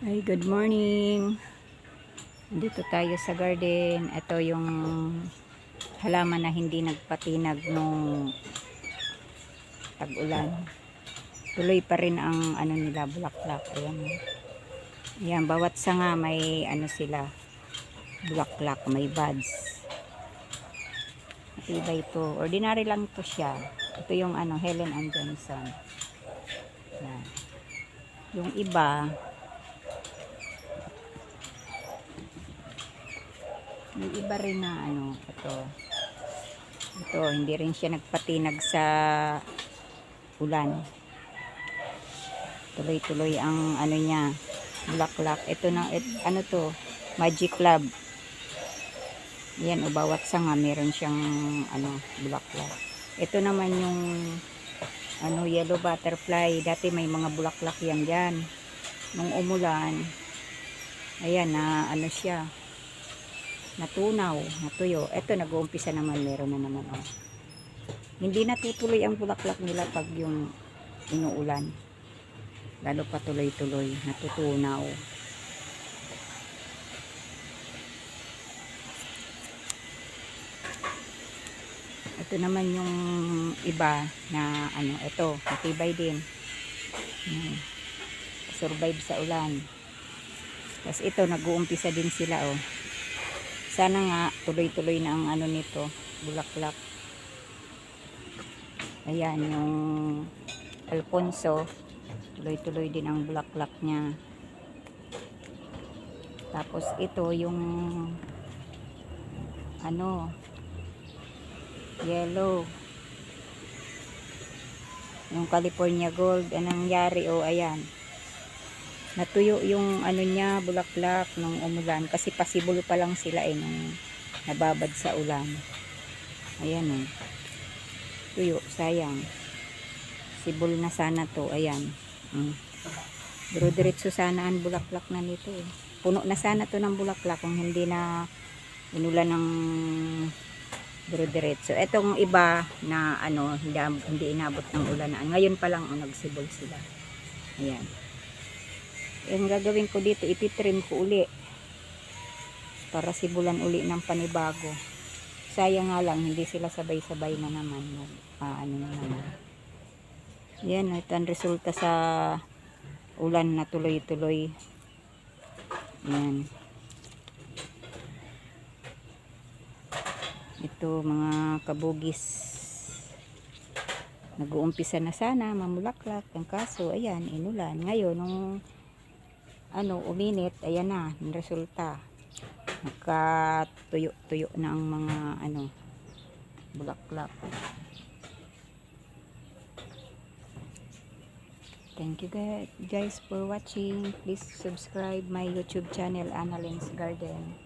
Ay, good morning. Dito tayo sa garden. Ito yung halaman na hindi nagpatinag nung tag-ulan. Tuloy pa rin ang ano nila, bulaklak. Ayan. Ayan, bawat sanga may ano sila, bulaklak, may buds. Matibay ito. Ordinary lang to siya. Ito yung ano, Helen and Johnson. Ayan. Yung iba, may iba rin na ano, ito hindi rin siya nagpatinag sa ulan. Tuloy-tuloy ang ano niya, bulaklak. Ito na, ano to, Magic Club. Yan, o bawat sanga meron siyang ano, bulaklak. Ito naman yung ano, yellow butterfly. Dati may mga bulaklak yan dyan. Nung umulan, ayan na ano siya, natunaw, natuyo. Ito nag-uumpisa naman, meron na naman. Oh. Hindi natutuloy ang bulaklak nila pag yung inuulan. Lalo pa tuloy-tuloy, natutunaw. Ito naman yung iba na ano, ito, matibay din. Survive sa ulan. Tapos ito, nag-uumpisa din sila, oh. Sana nga, tuloy-tuloy na ang ano nito, bulaklak. Ayan, yung Alfonso, tuloy-tuloy din ang bulaklak niya. Tapos ito, yung ano, yellow. Yung California Gold, anong nangyari, oh, ayan. Natuyo yung ano niya, bulaklak nung umulan kasi pasibulo pa lang sila nung nababad sa ulan. Ayan tuyo, sayang. Sibol na sana to, ayan. Pero diretso sana ang bulaklak na nito. Puno na sana to ng bulaklak kung hindi na inulan ng diretso. Etong iba na ano, hindi inabot ng ulan na. Ngayon pa lang nagsibol sila. Ayan. Yung gagawin ko dito, ipitrim ko uli para sibulan uli ng panibago. Sayang nga lang, hindi sila sabay-sabay na naman. Ano na naman. Yan, ito ang resulta sa ulan na tuloy-tuloy. Yan. Ito, mga kabugis. Nag-uumpisa na sana, mamulaklak. Ang kaso, ayan, inulan. Ngayon, nung uminit, ayan na, ang resulta. Nagkatuyo-tuyo na ang mga bulaklak. Thank you guys for watching. Please subscribe my YouTube channel, Annalyn's Garden.